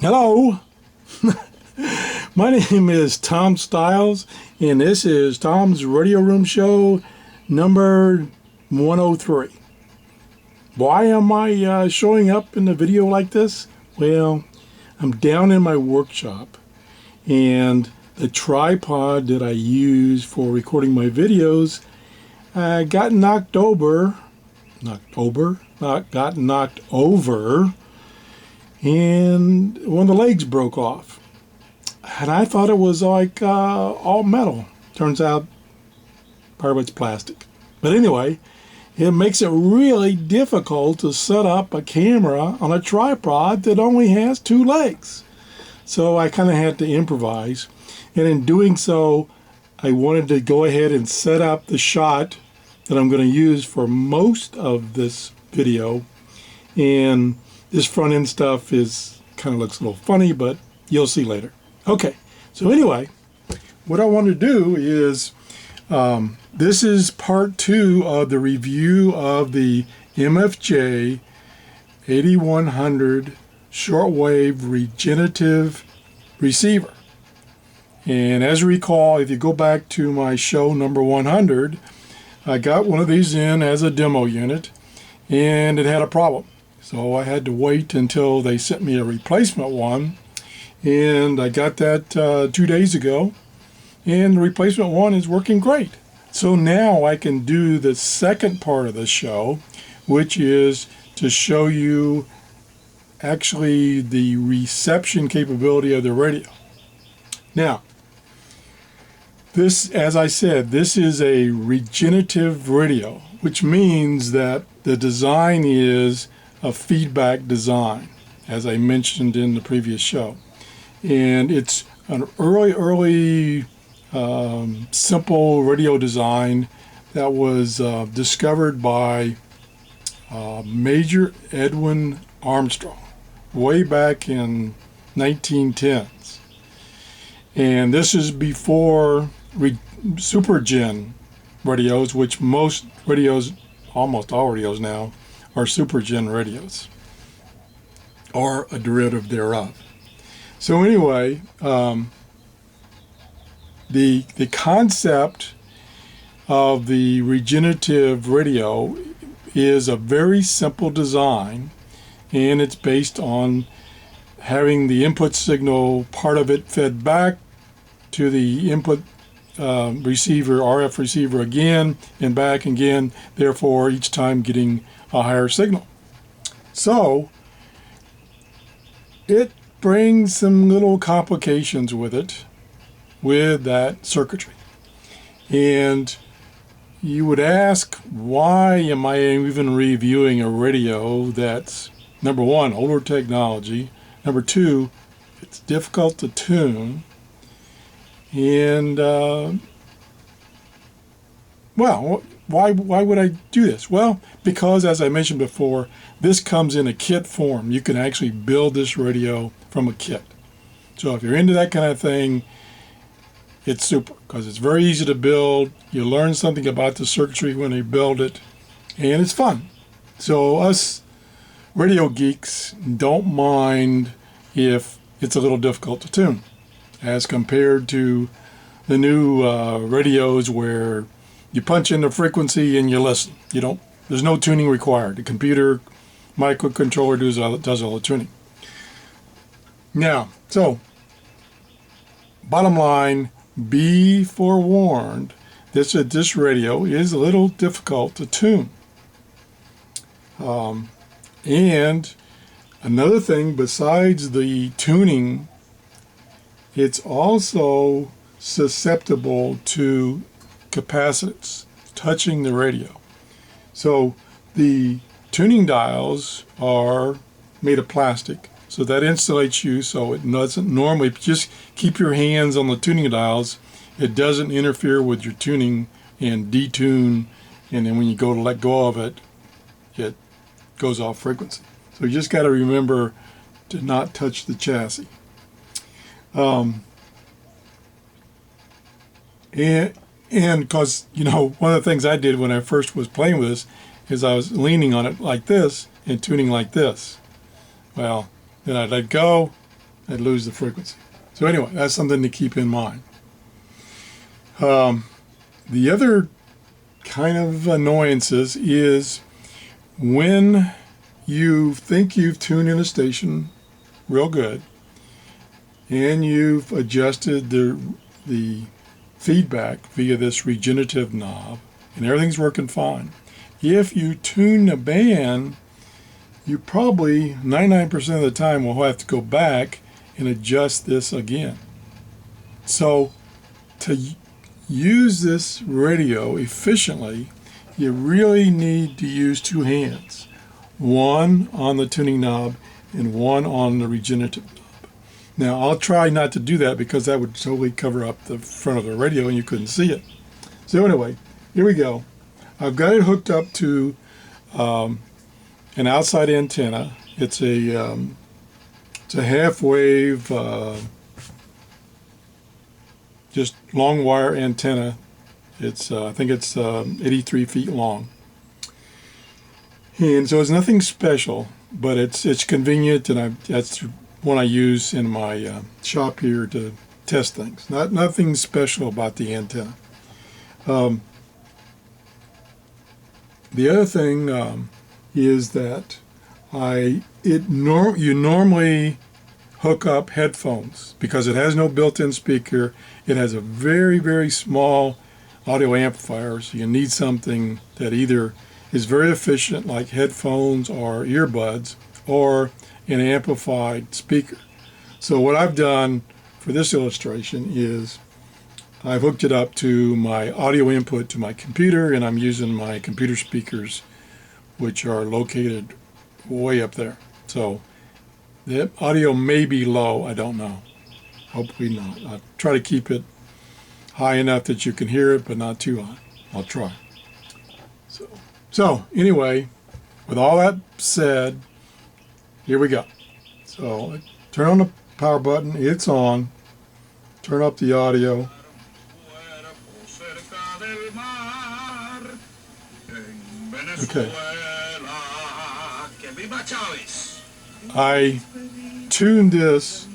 Hello, my name is Tom Stiles, and this is Tom's Radio Room Show number 103. Why am I showing up in the video like this? Well, I'm down in my workshop, and the tripod that I use for recording my videos got knocked over, and one of the legs broke off. And I thought it was like all metal. Turns out part of it's plastic. But anyway, it makes it really difficult to set up a camera on a tripod that only has two legs. So I kind of had to improvise. And in doing so, I wanted to go ahead and set up the shot that I'm going to use for most of this video. And this front end stuff kind of looks a little funny, but you'll see later. Okay, so anyway, what I want to do is, this is part 2 of the review of the MFJ-8100 Shortwave Regenerative Receiver. And as you recall, if you go back to my show number 100, I got one of these in as a demo unit, and it had a problem. So I had to wait until they sent me a replacement one, and I got that 2 days ago, and the replacement one is working great. So now I can do the second part of the show, which is to show you actually the reception capability of the radio. Now, this, as I said, this is a regenerative radio, which means that the design is a feedback design, as I mentioned in the previous show. And it's an early simple radio design that was discovered by Major Edwin Armstrong way back in 1910s. And this is before supergen radios, which most radios, almost all radios now, are supergen radios, or a derivative thereof. So anyway, the concept of the regenerative radio is a very simple design, and it's based on having the input signal, part of it fed back to the input receiver, RF receiver again, and back again, therefore each time getting a higher signal. So it brings some little complications with it, with that circuitry. And you would ask, why am I even reviewing a radio that's, number one, older technology, number two, it's difficult to tune, and well, why would I do this? Well, because as I mentioned before, this comes in a kit form. You can actually build this radio from a kit. So if you're into that kind of thing, it's super, because it's very easy to build. You learn something about the circuitry when you build it, and it's fun. So us radio geeks don't mind if it's a little difficult to tune, as compared to the new radios where you punch in the frequency and you listen. There's no tuning required. The computer microcontroller does all the tuning. Now, so bottom line, be forewarned, this radio is a little difficult to tune. And another thing, besides the tuning, it's also susceptible to capacitance touching the radio. So the tuning dials are made of plastic, so that insulates you, so it doesn't normally, just keep your hands on the tuning dials, it doesn't interfere with your tuning and detune, and then when you go to let go of it, it goes off frequency. So you just got to remember to not touch the chassis. And because, one of the things I did when I first was playing with this is I was leaning on it like this and tuning like this. Well, then I'd let go, I'd lose the frequency. So anyway, that's something to keep in mind. The other kind of annoyances is when you think you've tuned in a station real good and you've adjusted the feedback via this regenerative knob and everything's working fine. If you tune the band, you probably 99% of the time will have to go back and adjust this again. So to use this radio efficiently, you really need to use two hands, one on the tuning knob and one on the regenerative knob. Now I'll try not to do that because that would totally cover up the front of the radio and you couldn't see it. So anyway, here we go. I've got it hooked up to an outside antenna. It's a half wave, just long wire antenna. It's I think it's 83 feet long, and so it's nothing special, but it's convenient, and that's one I use in my shop here to test things. Nothing special about the antenna. The other thing is that you normally hook up headphones because it has no built-in speaker. It has a very, very small audio amplifier, so you need something that either is very efficient like headphones or earbuds or an amplified speaker. So what I've done for this illustration is I've hooked it up to my audio input to my computer, and I'm using my computer speakers, which are located way up there. So the audio may be low, I don't know. Hopefully not. I'll try to keep it high enough that you can hear it, but not too high. I'll try. So anyway, with all that said, here we go. So turn on the power button, it's on. Turn up the audio. Okay. I tuned this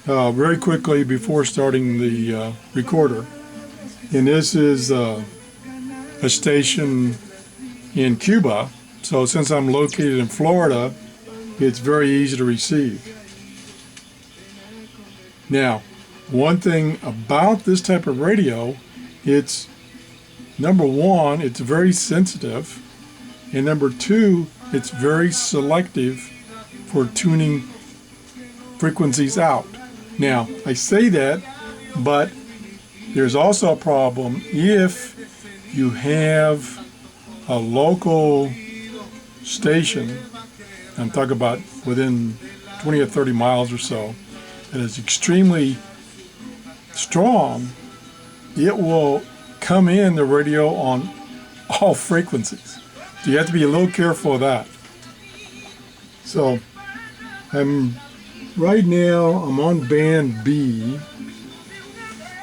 very quickly before starting the recorder, and this is a station in Cuba, so since I'm located in Florida, it's very easy to receive. Now, one thing about this type of radio, it's number one, it's very sensitive, and number two, it's very selective for tuning frequencies out. Now, I say that, but there's also a problem if you have a local station, I'm talking about within 20 or 30 miles or so, that is extremely strong, it will come in the radio on all frequencies. So you have to be a little careful of that. So right now I'm on band B,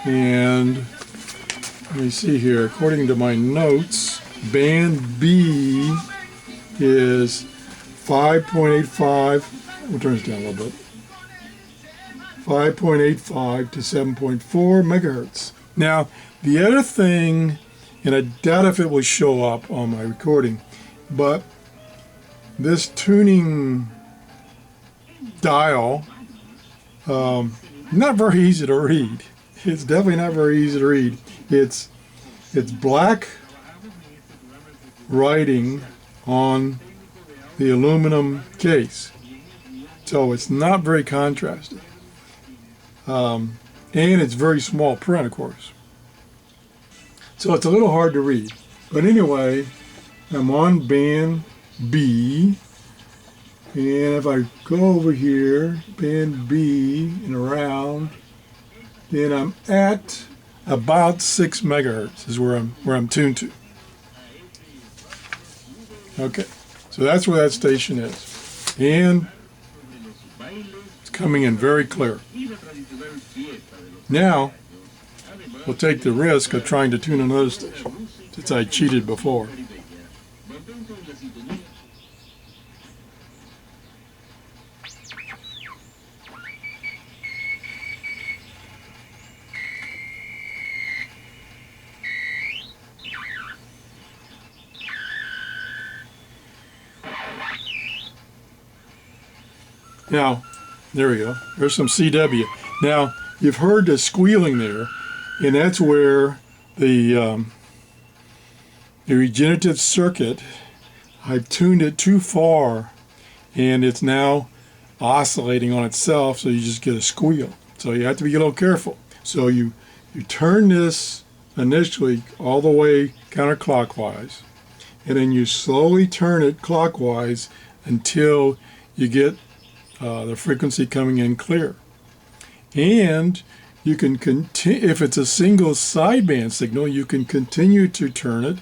and let me see here, according to my notes, band B is 5.85, we'll turn this down a little bit, 5.85 to 7.4 megahertz. Now, the other thing, and I doubt if it will show up on my recording, but this tuning dial, not very easy to read. It's definitely not very easy to read. It's black writing on the aluminum case, so it's not very contrasting, and it's very small print, of course, so it's a little hard to read. But anyway, I'm on band B, and if I go over here, band B and around, then I'm at about 6 megahertz is where I'm tuned to. Okay, so that's where that station is, and it's coming in very clear. Now we'll take the risk of trying to tune another station, since I cheated before. Now, there we go. There's some CW. Now, you've heard the squealing there, and that's where the regenerative circuit, I've tuned it too far, and it's now oscillating on itself, so you just get a squeal. So you have to be a little careful. So you turn this initially all the way counterclockwise, and then you slowly turn it clockwise until you get the frequency coming in clear. And you can continue, if it's a single sideband signal, you can continue to turn it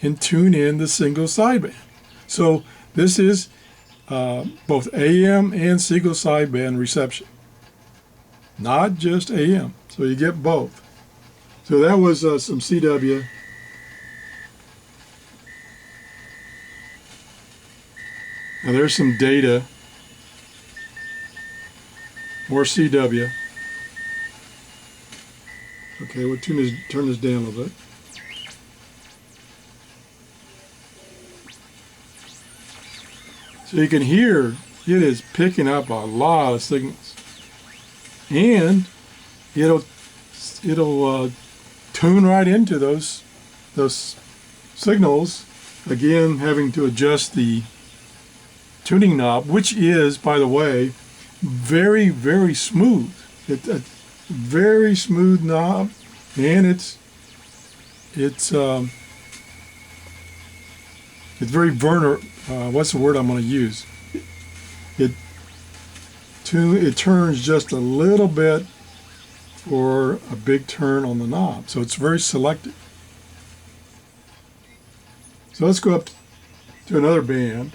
and tune in the single sideband. So this is both AM and single sideband reception, not just AM. So you get both. So that was some CW. Now there's some data, more CW. Okay, we'll turn this down a little bit. So you can hear it is picking up a lot of signals, and it'll tune right into those signals. Again, having to adjust the tuning knob, which is, by the way, very, very smooth. It's a very smooth knob, and it's very what's the word I'm going to use? It turns just a little bit for a big turn on the knob, so it's very selective. So let's go up to another band.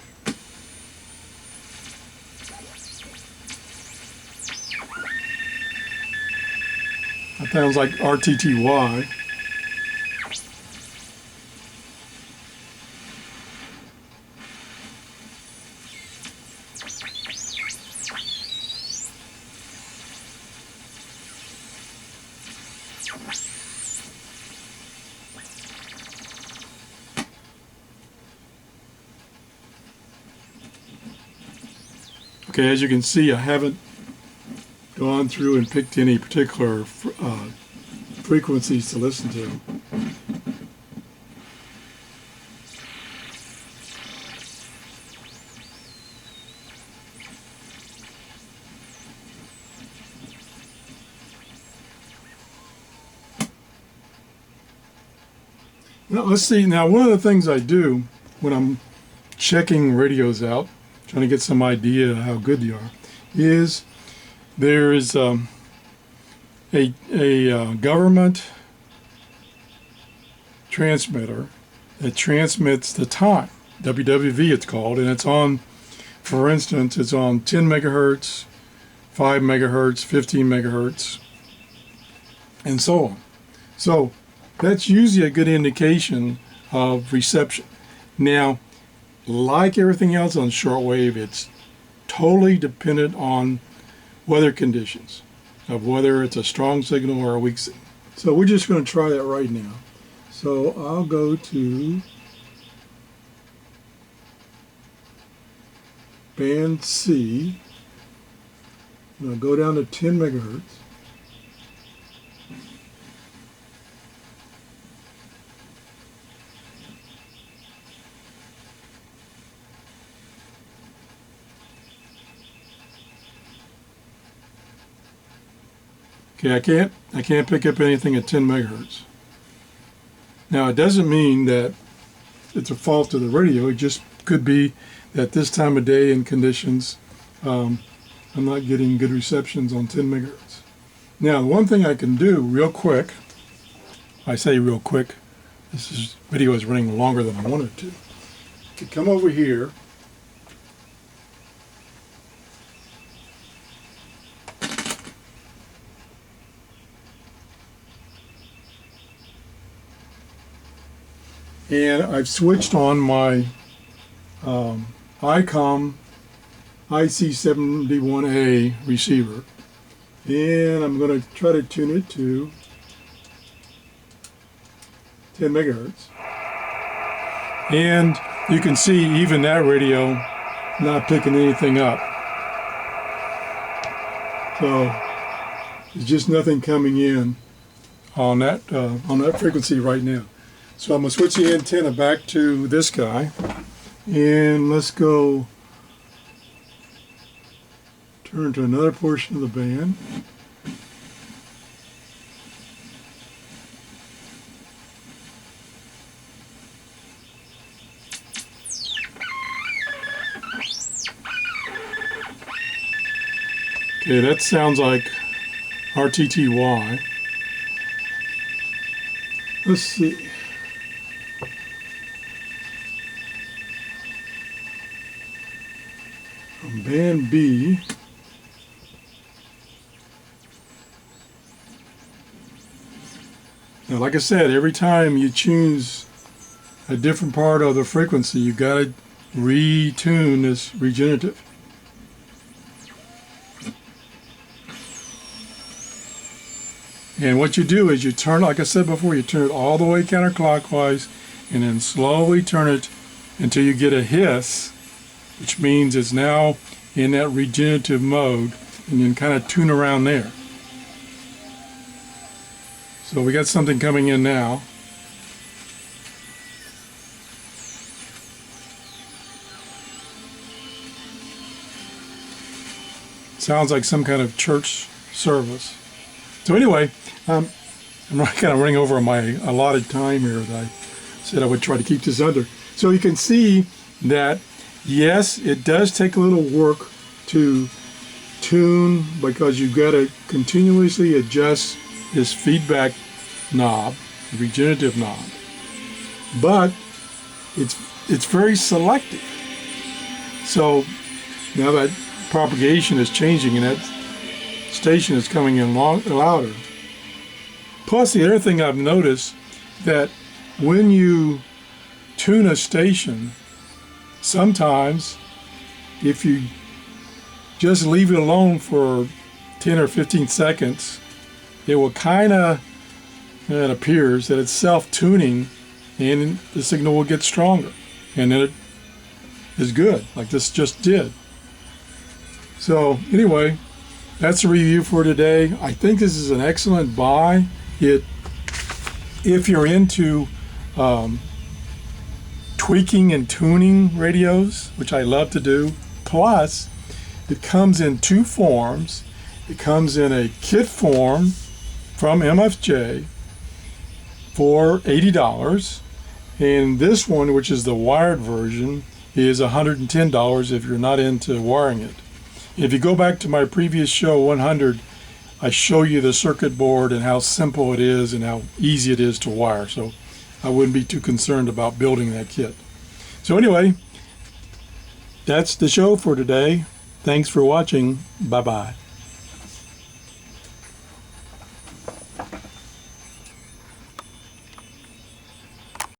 That sounds like RTTY. Okay, as you can see, I haven't gone through and picked any particular frequencies to listen to. Now, let's see. Now, one of the things I do when I'm checking radios out, trying to get some idea of how good they are, is there is a government transmitter that transmits the time, WWV it's called, and it's on, for instance, it's on 10 megahertz, 5 megahertz, 15 megahertz, and so on. So that's usually a good indication of reception. Now, like everything else on shortwave, it's totally dependent on weather conditions, of whether it's a strong signal or a weak signal. So we're just going to try that right now. So I'll go to band C, and I'll go down to 10 megahertz. Okay, I can't pick up anything at 10 megahertz. Now, it doesn't mean that it's a fault of the radio. It just could be that this time of day and conditions, I'm not getting good receptions on 10 megahertz. Now, the one thing I can do real quick, I say real quick, this video is running longer than I wanted to. I could come over here. And I've switched on my ICOM IC71A receiver, and I'm going to try to tune it to 10 megahertz. And you can see even that radio not picking anything up. So there's just nothing coming in on that frequency right now. So I'm going to switch the antenna back to this guy, and let's go turn to another portion of the band. Okay, that sounds like RTTY. Let's see. On band B, now like I said, every time you choose a different part of the frequency, you got to retune this regenerative. And what you do is you turn, like I said before, you turn it all the way counterclockwise and then slowly turn it until you get a hiss, which means it's now in that regenerative mode, and you can kind of tune around there. So we got something coming in now. Sounds like some kind of church service. So anyway, I'm kind of running over my allotted time here that I said I would try to keep this under. So you can see that, yes, it does take a little work to tune because you've got to continuously adjust this feedback knob, the regenerative knob. But it's very selective. So now that propagation is changing and that station is coming in louder. Plus, the other thing I've noticed that when you tune a station, sometimes if you just leave it alone for 10 or 15 seconds, it will kind of, it appears that it's self-tuning and the signal will get stronger. And then it is good, like this just did. So anyway, that's a review for today. I think this is an excellent buy. If you're into tweaking and tuning radios, which I love to do, plus it comes in two forms. It comes in a kit form from MFJ for $80, and this one, which is the wired version, is $110 if you're not into wiring it. If you go back to my previous show 100, I show you the circuit board and how simple it is and how easy it is to wire, so I wouldn't be too concerned about building that kit. So anyway, that's the show for today. Thanks for watching. Bye-bye.